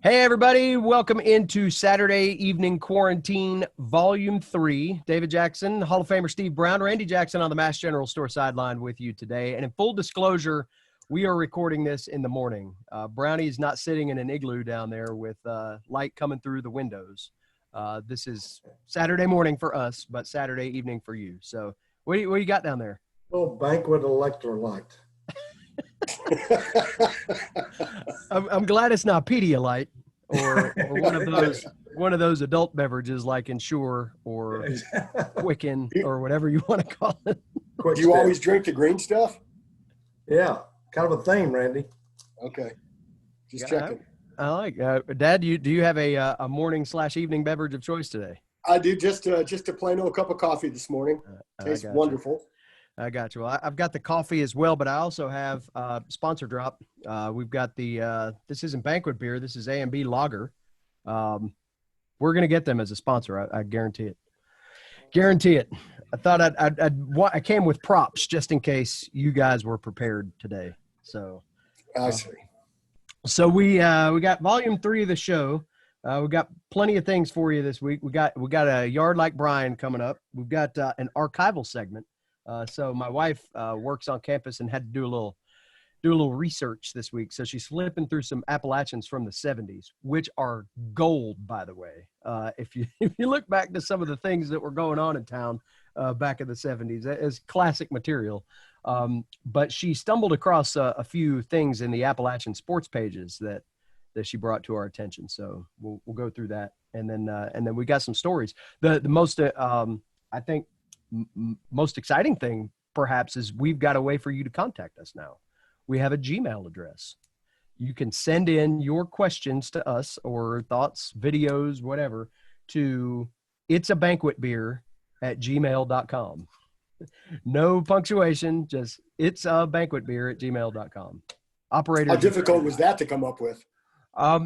Hey, everybody. Welcome into Saturday Evening Quarantine, Volume 3. David Jackson, Hall of Famer Steve Brown, Randy Jackson on the Mass General Store sideline with you today. And in full disclosure, we are recording this in the morning. Brownie is not sitting in an igloo down there with light coming through the windows. This is Saturday morning for us, but Saturday evening for you. So what do you got down there? Little banquet electrolyte. I'm glad it's not Pedialyte or one of those adult beverages like Ensure or Quicken or whatever you want to call it. Do you always drink the green stuff? Yeah, kind of a thing, Randy. Okay, just checking. I like Dad. Do you have a morning/evening beverage of choice today? I do, just a plain old cup of coffee this morning. Tastes wonderful. I got you. Well, I've got the coffee as well, but I also have sponsor drop. We've got this isn't banquet beer. This is A&B Lager. We're going to get them as a sponsor. I guarantee it. Guarantee it. I thought I came with props just in case you guys were prepared today. So I see. So we got volume 3 of the show. We got plenty of things for you this week. We got a Yard Like Brian coming up. We've got an archival segment. So my wife works on campus and had to do a little research this week. So she's flipping through some Appalachians from the 70s, which are gold, by the way. If you look back to some of the things that were going on in town back in the 70s, it's classic material. But she stumbled across a few things in the Appalachian sports pages that she brought to our attention. So we'll go through that, and then we got some stories. The most I think most exciting thing perhaps is we've got a way for you to contact us now. We have a Gmail address. You can send in your questions to us or thoughts, videos, whatever, to itsabanquetbeer@gmail.com. No punctuation, just itsabanquetbeer@gmail.com. Operator. How difficult was that to come up with?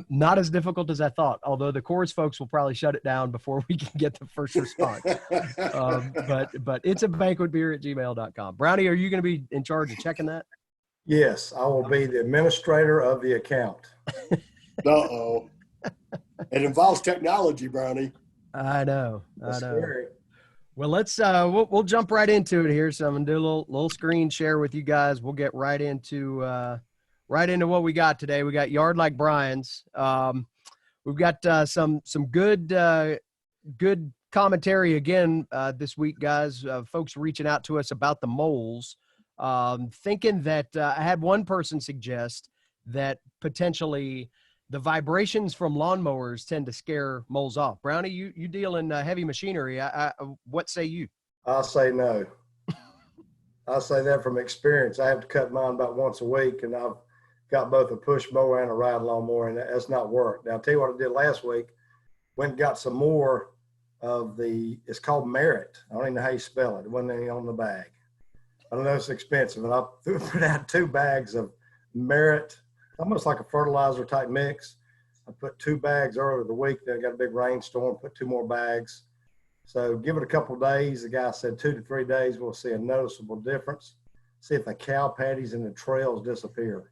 Not as difficult as I thought, although the chorus folks will probably shut it down before we can get the first response. But it's a banquetbeer@gmail.com. Brownie, are you going to be in charge of checking that? Yes, I will be the administrator of the account. Uh-oh. It involves technology, Brownie. I know. Scary. Well, let's we'll jump right into it here. So I'm gonna do a little screen share with you guys. We'll get right into what we got today. We got Yard Like Brian's. We've got some good commentary again this week, guys. Folks reaching out to us about the moles, thinking that I had one person suggest that potentially the vibrations from lawnmowers tend to scare moles off. Brownie, you deal in heavy machinery. What say you? I'll say no. I'll say that from experience. I have to cut mine about once a week, and I've got both a push mower and a ride lawnmower, and that's not worked. Now, I'll tell you what I did last week. Went and got some more of it's called Merit. I don't even know how you spell it. It wasn't any on the bag. I don't know, it's expensive, but I put out 2 bags of Merit, almost like a fertilizer type mix. I put 2 bags earlier the week. Then I got a big rainstorm, put 2 more bags. So give it a couple of days. The guy said 2 to 3 days, we'll see a noticeable difference. See if the cow patties and the trails disappear.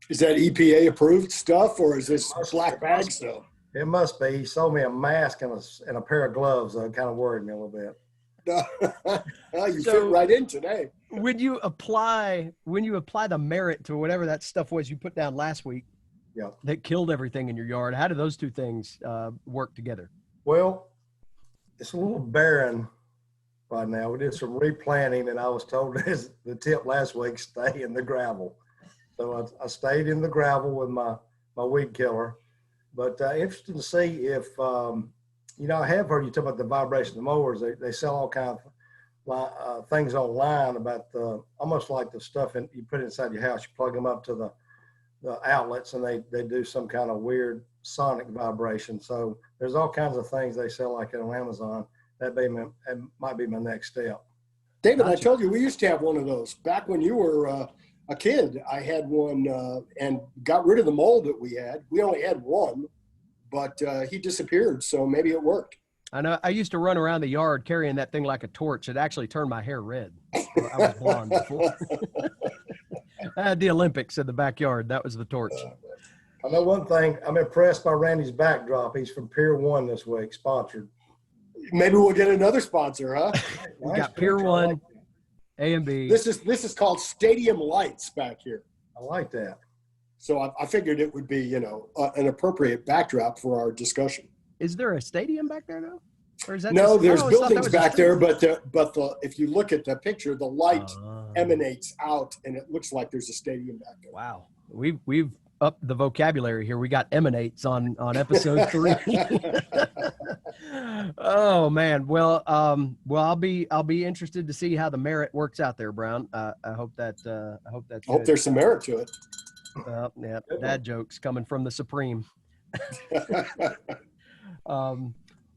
Is that EPA approved stuff, or is this black bag stuff? It must be. He sold me a mask and a pair of gloves. That kind of worried me a little bit. You fit right in today. When you apply the Merit to whatever that stuff was you put down last week, yeah, that killed everything in your yard, how do those two things work together? Well, it's a little barren right now. We did some replanting, and I was told the tip last week, stay in the gravel. So I stayed in the gravel with my weed killer. But interesting to see if, I have heard you talk about the vibration of the mowers. They sell all kinds of things online about almost like the stuff you put inside your house. You plug them up to the outlets, and they do some kind of weird sonic vibration. So there's all kinds of things they sell like it on Amazon. That might be my next step. David, I told you we used to have one of those back when you were a kid. I had one and got rid of the mole that we had. We only had one, but he disappeared. So maybe it worked. I know. I used to run around the yard carrying that thing like a torch. It actually turned my hair red. I was blonde before. I had the Olympics in the backyard. That was the torch. I know one thing. I'm impressed by Randy's backdrop. He's from Pier 1 this week, sponsored. Maybe we'll get another sponsor, huh? We Nice got Pier picture. 1, A and B. This is called Stadium Lights back here. I like that. So I figured it would be, an appropriate backdrop for our discussion. Is there a stadium back there though? Or is that No, just, there's I always thought that buildings was a back street. there, but if you look at the picture, the light Oh. emanates out, and it looks like there's a stadium back there. Wow, we've upped the vocabulary here. We got emanates on episode 3. Oh man, well I'll be interested to see how the merit works out there, Brown. I hope that's I hope good. there's some merit to it. Yeah, dad jokes coming from the Supreme.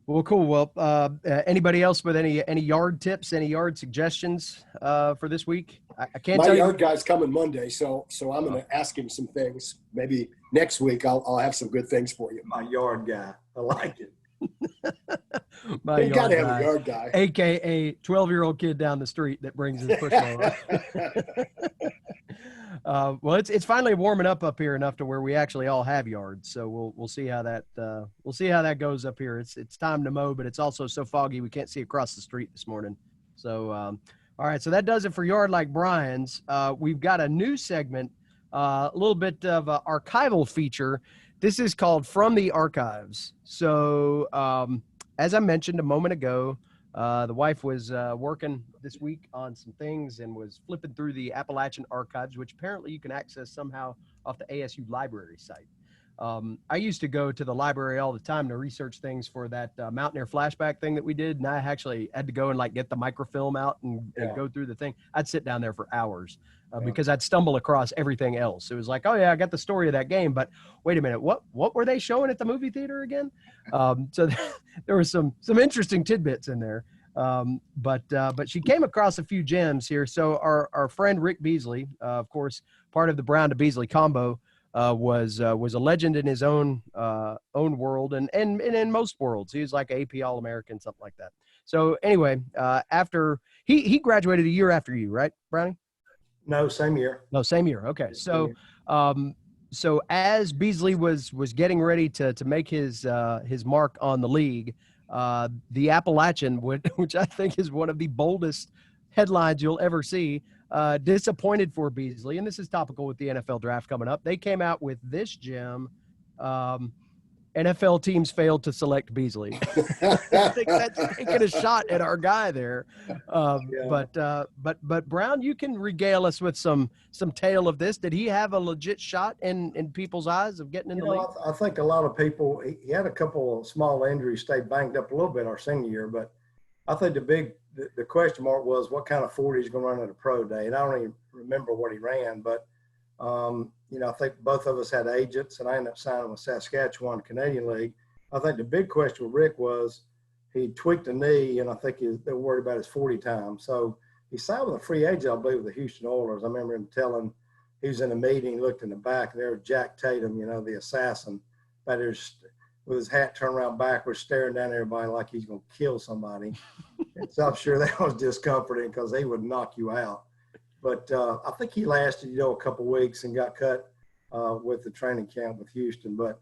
Well, cool. Well, anybody else with any yard tips, any yard suggestions for this week? I can't My tell you. yard guy's coming Monday, so I'm going to ask him some things. Maybe next week I'll have some good things for you. My yard guy. I like it. My You got to yard have guy, a yard guy. AKA 12-year-old kid down the street that brings his push mower. Well, it's finally warming up here enough to where we actually all have yards. So we'll see how that goes up here. It's time to mow, but it's also so foggy we can't see across the street this morning. So all right, so that does it for Yard Like Brian's. We've got a new segment, a little bit of an archival feature. This is called From the Archives. So as I mentioned a moment ago, the wife was working this week on some things and was flipping through the Appalachian Archives, which apparently you can access somehow off the ASU library site. I used to go to the library all the time to research things for that Mountaineer flashback thing that we did. And I actually had to go and get the microfilm out and go through the thing. I'd sit down there for hours because I'd stumble across everything else. It was like, oh yeah, I got the story of that game, but wait a minute, what were they showing at the movie theater again? So there were some interesting tidbits in there. But she came across a few gems here. So our friend Rick Beasley, of course, part of the Brown to Beasley combo, was a legend in his own world and in most worlds. He was like an AP All-American, something like that. So anyway, after he graduated a year after you, right, Brownie? No, same year. No, same year. Okay. So so as Beasley was getting ready to make his mark on the league, the Appalachian, which I think is one of the boldest headlines you'll ever see, disappointed for Beasley, and this is topical with the NFL draft coming up. They came out with this gem. NFL teams failed to select Beasley. I think that's taking a shot at our guy there. But Brown, you can regale us with some tale of this. Did he have a legit shot in people's eyes of getting in the league? I think a lot of people, he had a couple of small injuries, stayed banged up a little bit our senior year, but I think the question mark was what kind of 40 he's going to run at a pro day. And I don't even remember what he ran, but I think both of us had agents, and I ended up signing with Saskatchewan Canadian League. I think the big question with Rick was he tweaked a knee, and I think they were worried about his 40 time. So he signed with a free agent, I believe, with the Houston Oilers. I remember him telling, he was in a meeting, looked in the back, and there was Jack Tatum, the assassin, with his hat turned around backwards, staring down at everybody like he's going to kill somebody. And so I'm sure that was discomforting because he would knock you out. But I think he lasted, a couple of weeks and got cut with the training camp with Houston. But,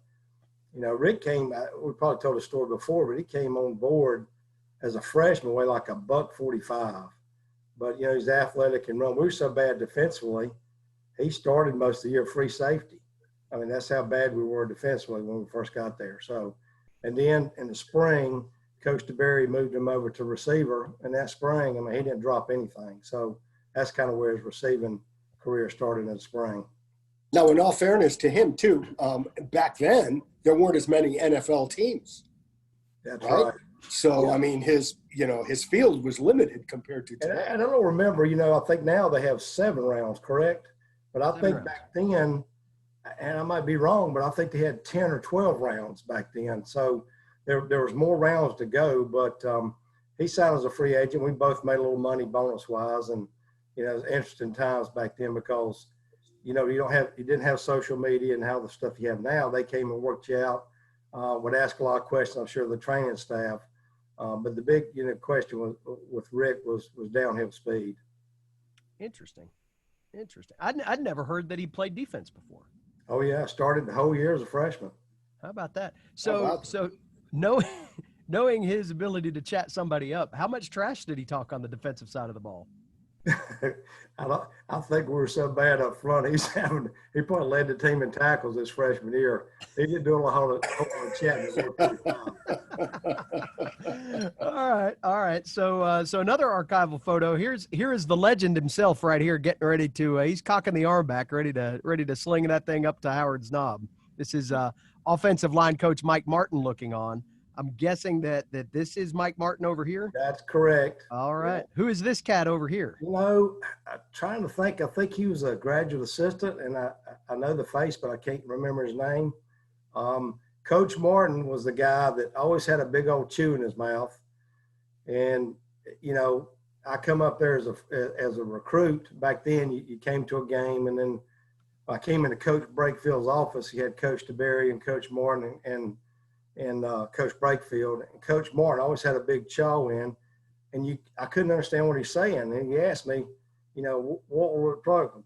Rick came, we probably told the story before, but he came on board as a freshman, weighed like $145. But, he's athletic and run. We were so bad defensively, he started most of the year free safety. I mean, that's how bad we were defensively when we first got there. So, and then in the spring, Coach DeBerry moved him over to receiver. And that spring, he didn't drop anything. So that's kind of where his receiving career started in the spring. Now, in all fairness to him, too, back then, there weren't as many NFL teams. That's right. So, yeah. His field was limited compared to today. And I don't remember, I think now they have 7 rounds, correct? But I think back then, and I might be wrong, but I think they had 10 or 12 rounds back then. So there was more rounds to go, but he signed as a free agent. We both made a little money bonus-wise, and, it was interesting times back then because, you didn't have social media and how the stuff you have now. They came and worked you out, would ask a lot of questions, I'm sure, the training staff. But the big, question with Rick was downhill speed. Interesting. I'd never heard that he played defense before. Oh yeah, I started the whole year as a freshman. How about that? How So, about that? so knowing knowing his ability to chat somebody up, how much trash did he talk on the defensive side of the ball? I think we were so bad up front. He probably led the team in tackles this freshman year. He didn't do a whole lot of chatting. We were pretty fine. All right. So another archival photo. Here is the legend himself right here, getting ready to. He's cocking the arm back, ready to sling that thing up to Howard's knob. This is offensive line coach Mike Martin looking on. I'm guessing that this is Mike Martin over here. That's correct. All right. Yeah. Who is this cat over here? You know, I'm trying to think. I think he was a graduate assistant, and I know the face, but I can't remember his name. Coach Martin was the guy that always had a big old chew in his mouth. And, you know, I come up there as a recruit. Back then, you came to a game, and then I came into Coach Breakfield's office. He had Coach DeBerry and Coach Martin and Coach Breakfield. And Coach Martin always had a big chaw in, and I couldn't understand what he's saying. And he asked me, you know, what were we talking?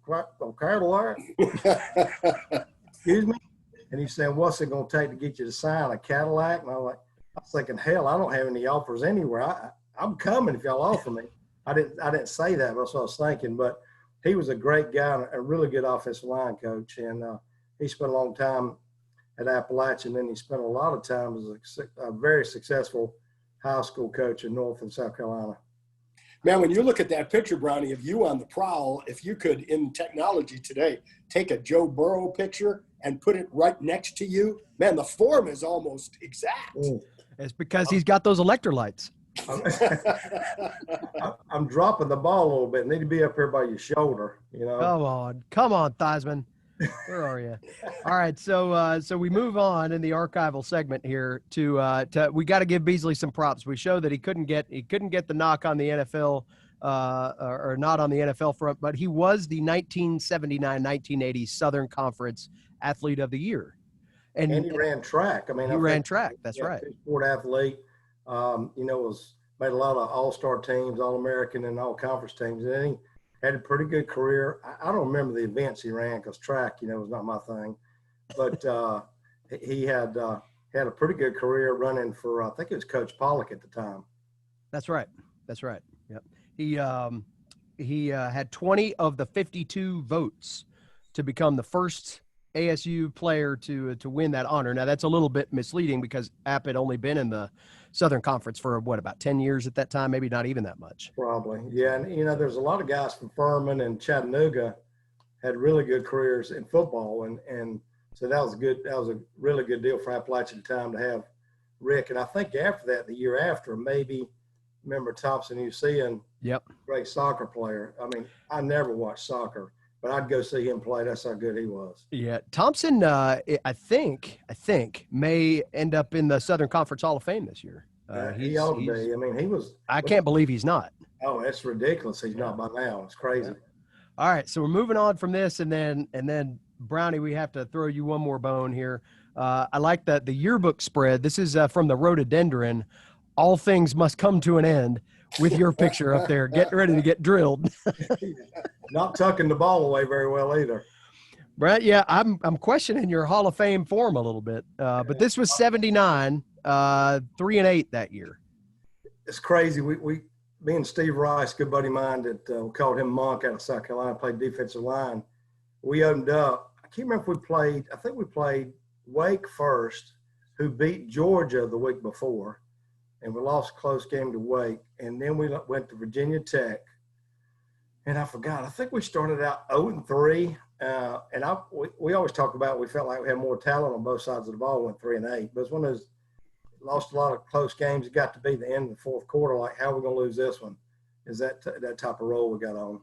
Excuse me? And he said, what's it going to take to get you to sign a Cadillac? And I was thinking, hell, I don't have any offers anywhere. I'm coming if y'all offer me. I didn't say that, but that's what I was thinking. But he was a great guy and a really good offensive line coach. And he spent a long time at Appalachian. Then he spent a lot of time as a very successful high school coach in North and South Carolina. Man, when you look at that picture, Brownie, of you on the prowl, if you could, in technology today, take a Joe Burrow picture and put it right next to you, man, the form is almost exact. It's because he's got those electrolytes. I'm dropping the ball a little bit. Need to be up here by your shoulder, you know. Come on, Theismann. Where are you? All right, so we move on in the archival segment here to we got to give Beasley some props. We show that he couldn't get the knock on the NFL or not on the NFL front, but he was the 1979-1980 Southern Conference Athlete of the Year, and he ran track. I mean, he ran track. That's right. Sport athlete. You know, made a lot of all-star teams, All-American, and all-conference teams. And he had a pretty good career. I don't remember the events he ran because track, you know, was not my thing. But he had a pretty good career running for, I think it was Coach Pollock at the time. That's right. Yep. He had 20 of the 52 votes to become the first ASU player to win that honor. Now, that's a little bit misleading because App had only been in the Southern Conference for about 10 years at that time, maybe not even that much. Probably. Yeah. And, you know, there's a lot of guys from Furman and Chattanooga had really good careers in football. And so that was a really good deal for Appalachian time to have Rick. And I think after that, the year after, maybe remember Thompson UC, yep, great soccer player. I mean, I never watched soccer, but I'd go see him play. That's how good he was. Yeah. Thompson, I think may end up in the Southern Conference Hall of Fame this year. He ought to be. I mean, he was. I can't believe he's not. Oh, that's ridiculous. He's not by now. It's crazy. Yeah. All right. So we're moving on from this. And then Brownie, we have to throw you one more bone here. I like the yearbook spread. This is from the Rhododendron. All things must come to an end, with your picture up there, getting ready to get drilled. Not tucking the ball away very well either. Brett, yeah, I'm questioning your Hall of Fame form a little bit. But this was 79, 3-8 that year. It's crazy. Me and Steve Rice, good buddy of mine that we called him Monk out of South Carolina, played defensive line. We opened up. I can't remember if I think we played Wake first, who beat Georgia the week before. And we lost a close game to Wake. And then we went to Virginia Tech. And I forgot. I think we started out 0-3. We always talk about we felt like we had more talent on both sides of the ball, went 3-8. But it's one of those, lost a lot of close games. It got to be the end of the fourth quarter. Like, how are we going to lose this one? Is that type of role we got on.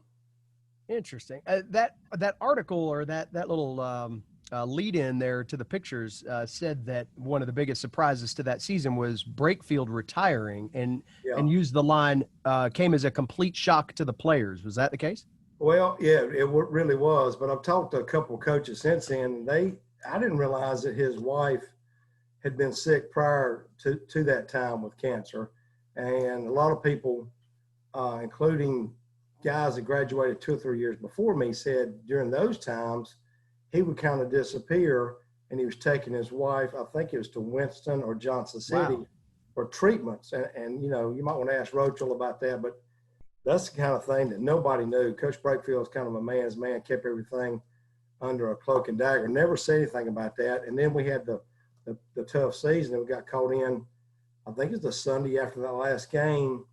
Interesting. That article or that little lead in there to the pictures said that one of the biggest surprises to that season was Breakfield retiring and used the line came as a complete shock to the players. Was that the case? Well, yeah, it really was. But I've talked to a couple of coaches since then. I didn't realize that his wife had been sick prior to that time with cancer. And a lot of people, including guys that graduated 2 or 3 years before me, said during those times he would kind of disappear, and he was taking his wife, I think it was to Winston or Johnson City for treatments. And, you know, you might want to ask Rochelle about that, but that's the kind of thing that nobody knew. Coach Brakefield is kind of a man's man, kept everything under a cloak and dagger, never said anything about that. And then we had the tough season, and we got caught in, I think it was the Sunday after that last game,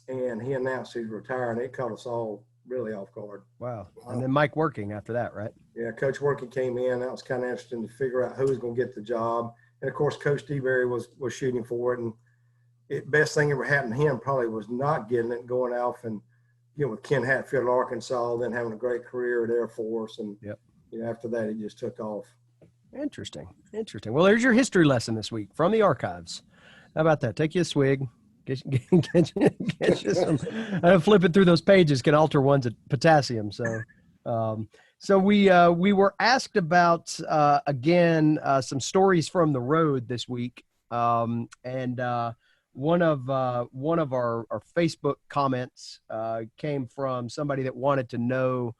and he announced he's retiring. It caught us all really off guard. Wow. And then Mike Working after that, right? Yeah, Coach Working came in. That was kind of interesting to figure out who was going to get the job. And, of course, Coach DeBerry was shooting for it. And best thing ever happened to him probably was not getting it, going off and, you know, with Ken Hatfield, Arkansas, then having a great career at Air Force. And, you know, after that, he just took off. Interesting. Well, there's your history lesson this week from the archives. How about that? Take you a swig. Get you some. Flipping through those pages can alter one's potassium. So we were asked about again some stories from the road this week, and one of our Facebook comments came from somebody that wanted to know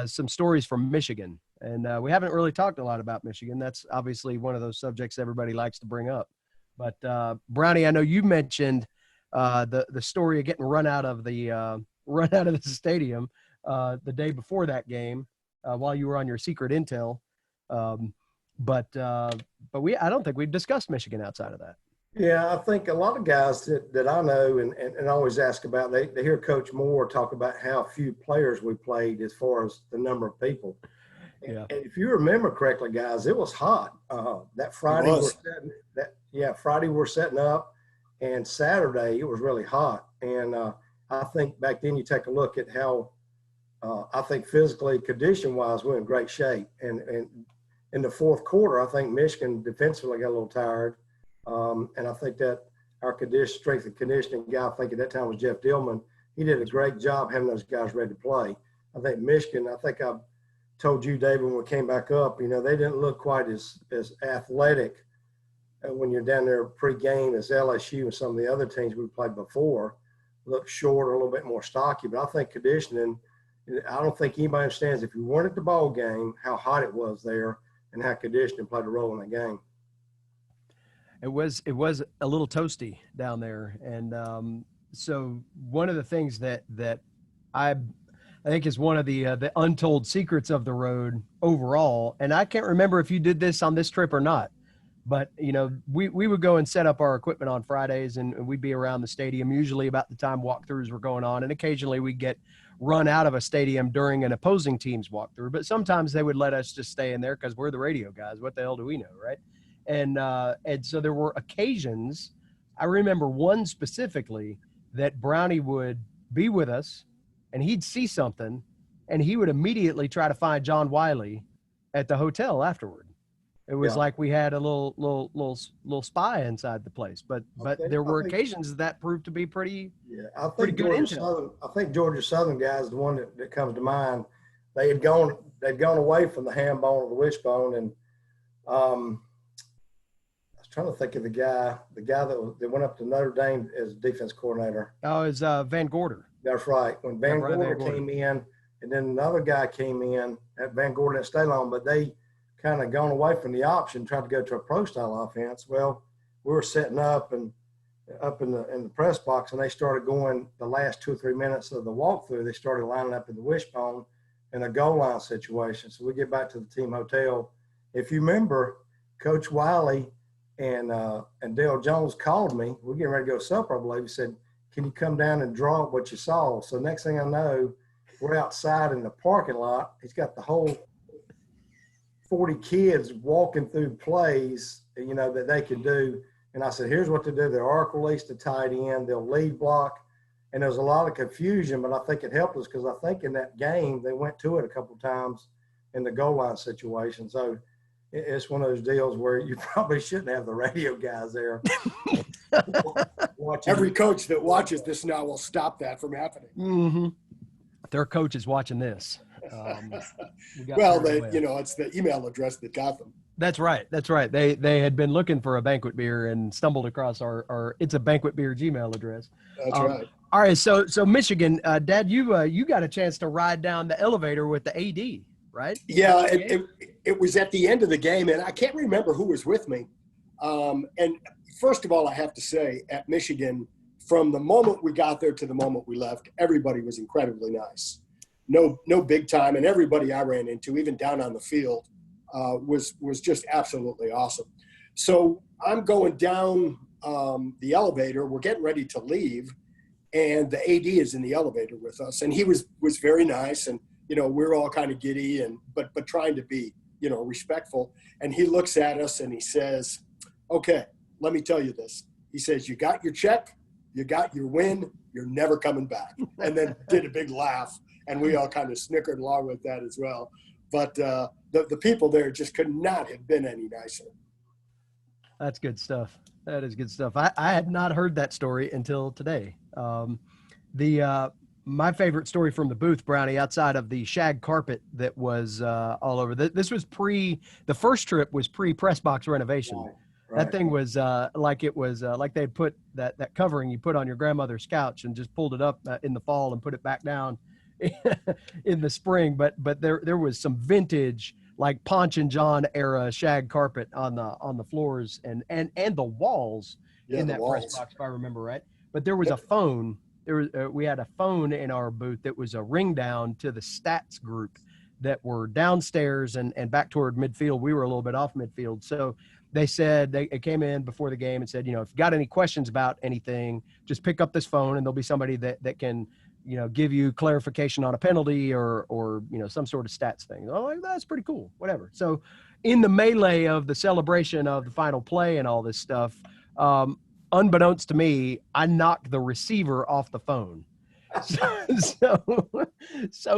some stories from Michigan, and we haven't really talked a lot about Michigan. That's obviously one of those subjects everybody likes to bring up. But Brownie, I know you mentioned the story of getting run out of the stadium the day before that game while you were on your secret intel. But I don't think we've discussed Michigan outside of that. Yeah, I think a lot of guys that I know and always ask about, they hear Coach Moore talk about how few players we played as far as the number of people. Yeah. And if you remember correctly, guys, it was hot. That Friday Friday we're setting up, and Saturday it was really hot. And I think back then you take a look at how I think physically, condition-wise, we're in great shape. And in the fourth quarter, I think Michigan defensively got a little tired. And I think that our strength and conditioning guy, I think at that time was Jeff Dillman, he did a great job having those guys ready to play. I think Michigan, I think I told you, David, when we came back up, you know, they didn't look quite as athletic when you're down there pre-game as LSU and some of the other teams we played before. Looked shorter, a little bit more stocky. But I think conditioning, I don't think anybody understands, if you weren't at the ball game, how hot it was there and how conditioning played a role in that game. It was a little toasty down there. And so one of the things that I think is one of the untold secrets of the road overall, and I can't remember if you did this on this trip or not, but, you know, we would go and set up our equipment on Fridays, and we'd be around the stadium usually about the time walkthroughs were going on. And occasionally we'd get run out of a stadium during an opposing team's walkthrough, but sometimes they would let us just stay in there because we're the radio guys. What the hell do we know, right? And so there were occasions, I remember one specifically, that Brownie would be with us and he'd see something and he would immediately try to find John Wiley at the hotel afterward. It was like we had a little spy inside the place, but there were occasions that proved to be pretty good intel. I think Georgia Southern guy is the one that comes to mind. They'd gone away from the ham bone or the wishbone, and I was trying to think of the guy that went up to Notre Dame as defense coordinator. Oh, it's Van Gorder. That's right. When Van Gorder came in, and then another guy came in at Van Gorder didn't stay long, but they kind of gone away from the option, tried to go to a pro style offense. Well, we were setting up and up in the press box, and they started going the last 2 or 3 minutes of the walkthrough. They started lining up in the wishbone in a goal line situation. So we get back to the team hotel. If you remember, Coach Wiley and Dale Jones called me. We're getting ready to go to supper, I believe. He said, "Can you come down and draw up what you saw?" So next thing I know, we're outside in the parking lot. He's got the whole 40 kids walking through plays, you know, that they can do. And I said, here's what to do. They'll arc release the tight end. They'll lead block. And there's a lot of confusion, but I think it helped us because I think in that game, they went to it a couple of times in the goal line situation. So it's one of those deals where you probably shouldn't have the radio guys there. Every coach that watches this now will stop that from happening. Mm-hmm. Their coach is watching this. It's the email address that got them. That's right. They had been looking for a banquet beer and stumbled across our it's a banquet beer Gmail address. That's right. All right. So Michigan, Dad, you got a chance to ride down the elevator with the AD. right? Yeah, it was at the end of the game, and I can't remember who was with me. And first of all, I have to say, at Michigan, from the moment we got there to the moment we left, everybody was incredibly nice. No big time, and everybody I ran into, even down on the field, was just absolutely awesome. So I'm going down the elevator. We're getting ready to leave, and the AD is in the elevator with us, and he was very nice, and we're all kind of giddy but trying to be respectful. And he looks at us and he says, "Okay, let me tell you this." He says, "You got your check, you got your win, you're never coming back." And then did a big laugh, and we all kind of snickered along with that as well. But the people there just could not have been any nicer. That's good stuff. That is good stuff. I had not heard that story until today. My favorite story from the booth, Brownie, outside of the shag carpet that was all over. This was the first trip was pre-press box renovation. Right. That thing was like they'd put that covering you put on your grandmother's couch and just pulled it up in the fall and put it back down in the spring. But there was some vintage, like Ponch and John era shag carpet on the floors and the walls in that press box, if I remember right. But there was a phone. We had a phone in our booth that was a ring down to the stats group that were downstairs and back toward midfield. We were a little bit off midfield. So they said they came in before the game and said, if you got any questions about anything, just pick up this phone and there'll be somebody that can, give you clarification on a penalty or some sort of stats thing. Oh, like, that's pretty cool. Whatever. So in the melee of the celebration of the final play and all this stuff, unbeknownst to me, I knocked the receiver off the phone. So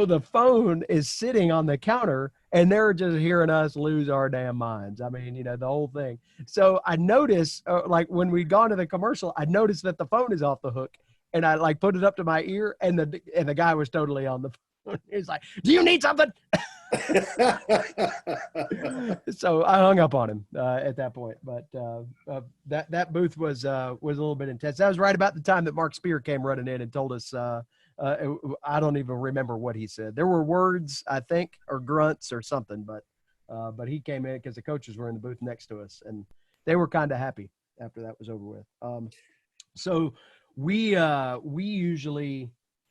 the phone is sitting on the counter and they're just hearing us lose our damn minds. I mean, the whole thing. So I noticed, like when we'd gone to the commercial, I noticed that the phone is off the hook and I like put it up to my ear and the guy was totally on the phone. He's like, "Do you need something?" So I hung up on him at that point, but that booth was a little bit intense. That was right about the time that Mark Spear came running in and told us, I don't even remember what he said. There were words, I think, or grunts or something, but he came in because the coaches were in the booth next to us, and they were kind of happy after that was over with. So we usually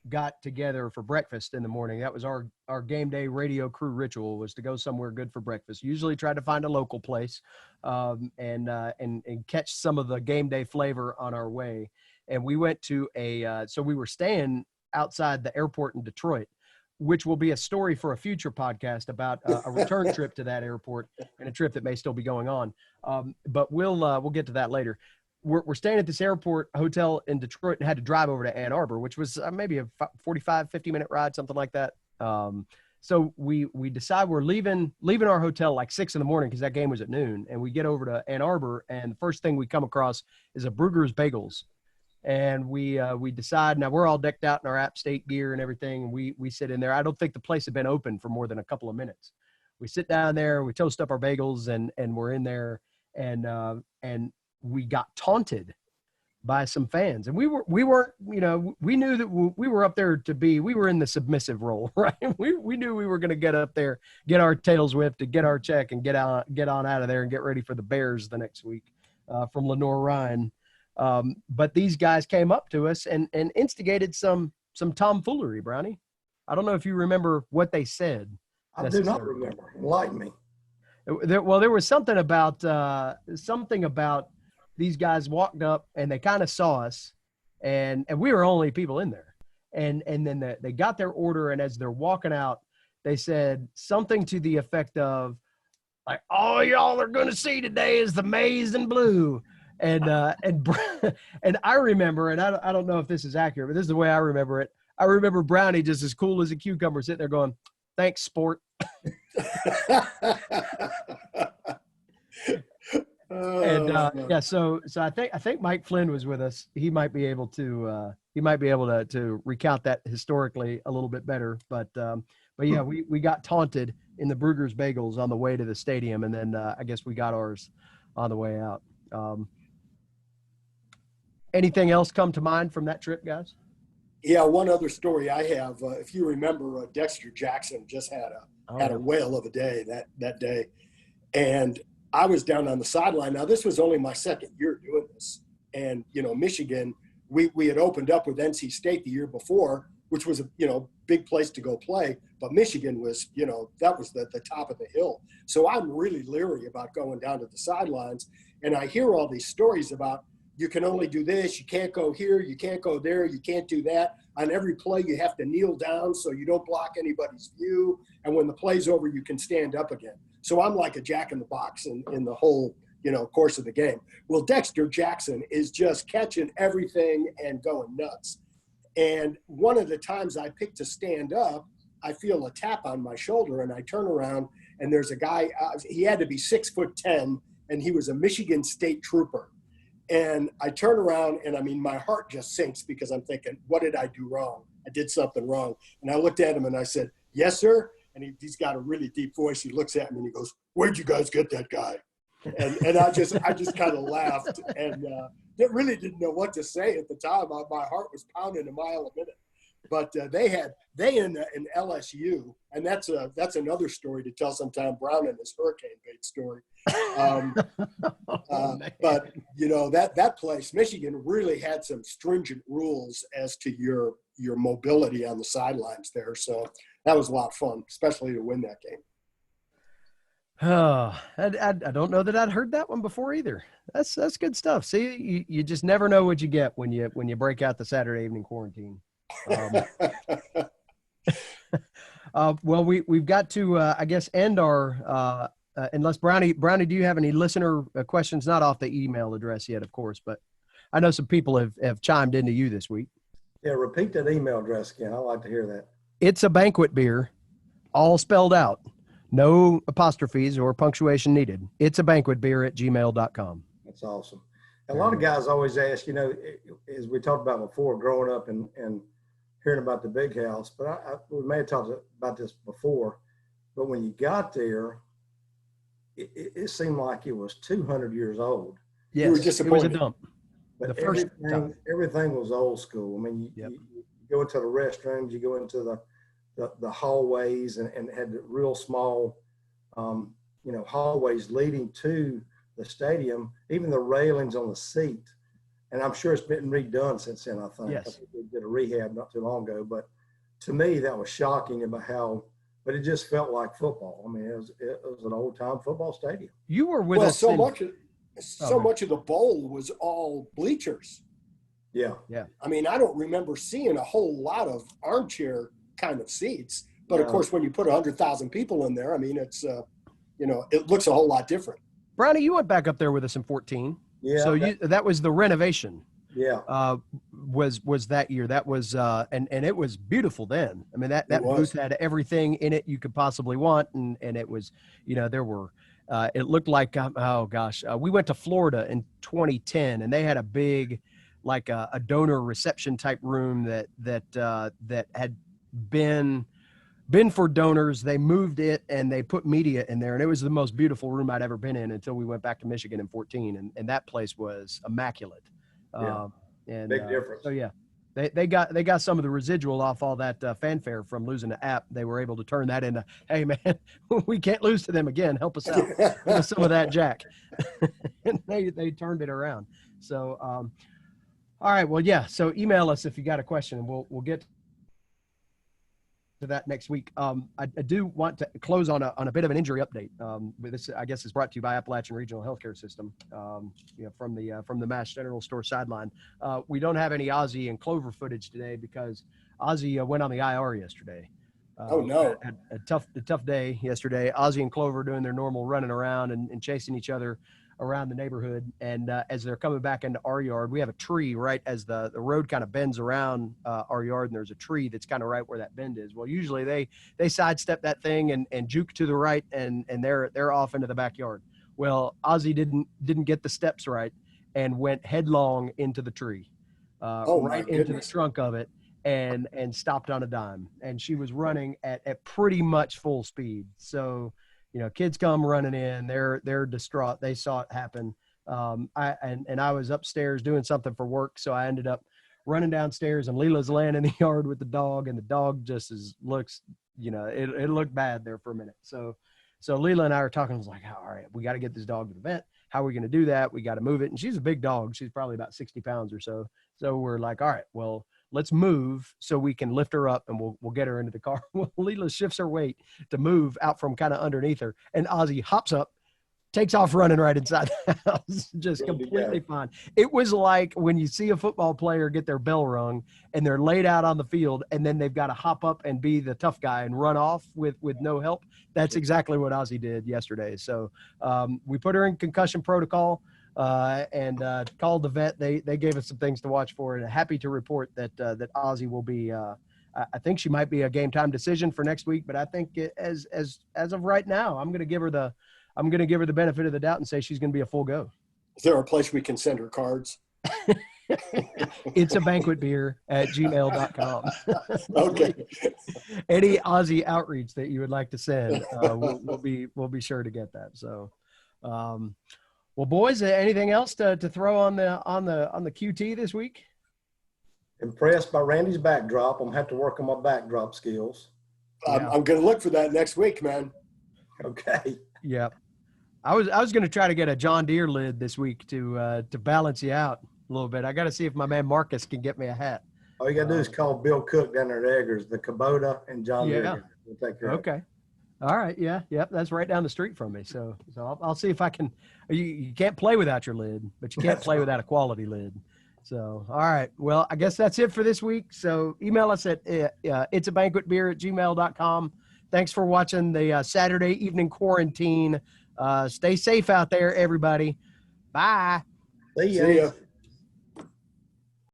got together for breakfast in the morning. That was our game day radio crew ritual, was to go somewhere good for breakfast. Usually try to find a local place and catch some of the game day flavor on our way. And we went to so we were staying outside the airport in Detroit, which will be a story for a future podcast about a return trip to that airport and a trip that may still be going on. But we'll get to that later. We're staying at this airport hotel in Detroit and had to drive over to Ann Arbor, which was maybe a 45, 50-minute ride, something like that. So we decide we're leaving our hotel like 6 a.m. because that game was at noon. And we get over to Ann Arbor, and the first thing we come across is a Brugger's Bagels. And we decide, now we're all decked out in our App State gear and everything. And we sit in there. I don't think the place had been open for more than a couple of minutes. We sit down there, we toast up our bagels, and we're in there, and we got taunted by some fans. And we weren't, we knew that we were up there we were in the submissive role, right? We knew we were going to get up there, get our tails whipped, to get our check and get on out of there and get ready for the Bears the next week from Lenore Ryan. But these guys came up to us and instigated some tomfoolery, Brownie. I don't know if you remember what they said. I do not remember. Enlighten me. There was something about these guys walked up and they kind of saw us, and we were only people in there. And then they got their order, and as they're walking out, they said something to the effect of, like, "All y'all are going to see today is the maize and blue." And I remember, and I don't know if this is accurate, but this is the way I remember it. I remember Brownie just as cool as a cucumber sitting there going, "Thanks, sport." So I think Mike Flynn was with us. He might be able to recount that historically a little bit better. But yeah, we got taunted in the Brugger's Bagels on the way to the stadium, and then I guess we got ours on the way out. Anything else come to mind from that trip, guys? Yeah, one other story I have. If you remember, Dexter Jackson just had a whale of a day that day, and I was down on the sideline. Now, this was only my second year doing this, and Michigan, we had opened up with NC State the year before, which was a big place to go play, but Michigan was that was the top of the hill. So I'm really leery about going down to the sidelines, and I hear all these stories about, you can only do this, you can't go here, you can't go there, you can't do that. On every play, you have to kneel down so you don't block anybody's view. And when the play's over, you can stand up again. So I'm like a jack in the box in the whole, course of the game. Well, Dexter Jackson is just catching everything and going nuts. And one of the times I pick to stand up, I feel a tap on my shoulder, and I turn around, and there's a guy, he had to be 6'10", and he was a Michigan State trooper. And I turn around, and I mean, my heart just sinks, because I'm thinking, what did I do wrong? I did something wrong. And I looked at him and I said, yes, sir. And he's got a really deep voice. He looks at me and he goes, where'd you guys get that guy? And I just kind of laughed, and really didn't know what to say at the time. My heart was pounding a mile a minute. But they in LSU, and that's another story to tell sometime, Brownie and his hurricane bait story. But that place, Michigan, really had some stringent rules as to your mobility on the sidelines there. So that was a lot of fun, especially to win that game. Oh, I don't know that I'd heard that one before either. That's good stuff. See, you just never know what you get when you break out the Saturday evening quarantine. Well, we've got to I guess end our unless Brownie, do you have any listener questions? Not off the email address yet, of course, but I know some people have chimed into you this week. Yeah, repeat that email address again. I'd like to hear that. It's a banquet beer, all spelled out. No apostrophes or punctuation needed. It's a banquet beer @gmail.com. That's awesome. A lot of guys always ask, as we talked about before, growing up and hearing about the big house, but we may have talked about this before, but when you got there, it seemed like it was 200 years old. Yes, you were disappointed. It was a dump. But everything was old school. I mean, you go into the restrooms, you go into the hallways, and had the real small, hallways leading to the stadium, even the railings on the seat. And I'm sure it's been redone since then, I think. Yes. I think they did a rehab not too long ago. But to me, that was shocking about but it just felt like football. I mean, it was an old-time football stadium. You were with us. So much of the bowl was all bleachers. Yeah. Yeah. I mean, I don't remember seeing a whole lot of armchair kind of seats. But, of course, when you put 100,000 people in there, I mean, it's, it looks a whole lot different. Brownie, you went back up there with us in 14. Yeah. So that was the renovation. Yeah. Was that year. That was and it was beautiful then. I mean, that booth had everything in it you could possibly want, and it was, there were it looked like we went to Florida in 2010, and they had a big, like a donor reception type room that had been for donors. They moved it and they put media in there, and it was the most beautiful room I'd ever been in until we went back to Michigan in 14, and that place was immaculate. And big difference. So yeah, they got some of the residual off all that fanfare from losing the app. They were able to turn that into, hey man, we can't lose to them again. Help us out. Give us some of that, Jack. And they turned it around. So all right, well, yeah. So email us if you got a question, and we'll get to that next week. I do want to close on a bit of an injury update. This, I guess, is brought to you by Appalachian Regional Healthcare System. From the Mass General Store sideline. We don't have any Ozzie and Clover footage today because Ozzie went on the IR yesterday. Oh no! Had a tough day yesterday. Ozzie and Clover doing their normal running around and chasing each other around the neighborhood, and as they're coming back into our yard, we have a tree right as the road kind of bends around our yard, and there's a tree that's kind of right where that bend is. Well, usually they sidestep that thing and juke to the right, and they're off into the backyard. Well, Ozzie didn't get the steps right and went headlong into the tree, right into the trunk of it, and stopped on a dime. And she was running at pretty much full speed. So, kids come running in, they're distraught. They saw it happen. I was upstairs doing something for work, so I ended up running downstairs, and Leela's laying in the yard with the dog, and the dog just looks, it looked bad there for a minute. So Leela and I were talking. I was like, all right, we got to get this dog to the vet. How are we going to do that? We got to move it. And she's a big dog. She's probably about 60 pounds or so. So we're like, all right, well, let's move so we can lift her up and we'll get her into the car. Well, Leela shifts her weight to move out from kind of underneath her. And Ozzy hops up, takes off running right inside the house, just completely fine. It was like when you see a football player get their bell rung and they're laid out on the field and then they've got to hop up and be the tough guy and run off with no help. That's exactly what Ozzy did yesterday. So we put her in concussion protocol and called the vet. They gave us some things to watch for, and happy to report that Ozzy will be I think she might be a game time decision for next week, but I think as of right now, I'm going to give her the benefit of the doubt and say she's going to be a full go. Is there a place we can send her cards? It's a banquet beer at gmail.com. Okay. Any Aussie outreach that you would like to send, we'll be sure to get that. So, well, boys, anything else to throw on the QT this week? Impressed by Randy's backdrop. I'm going to have to work on my backdrop skills. I'm going to look for that next week, man. Okay. Yeah. I was going to try to get a John Deere lid this week to balance you out a little bit. I got to see if my man Marcus can get me a hat. All you got to do is call Bill Cook down there at Eggers, the Kubota and John Deere. We'll take care of it. Okay. All right. Yeah. Yep. That's right down the street from me. So I'll see if I can. You can't play without your lid, but you can't play without a quality lid. So, all right. Well, I guess that's it for this week. So email us at itsabanquetbeer@gmail.com. Thanks for watching the Saturday evening quarantine. Stay safe out there, everybody. Bye. See ya.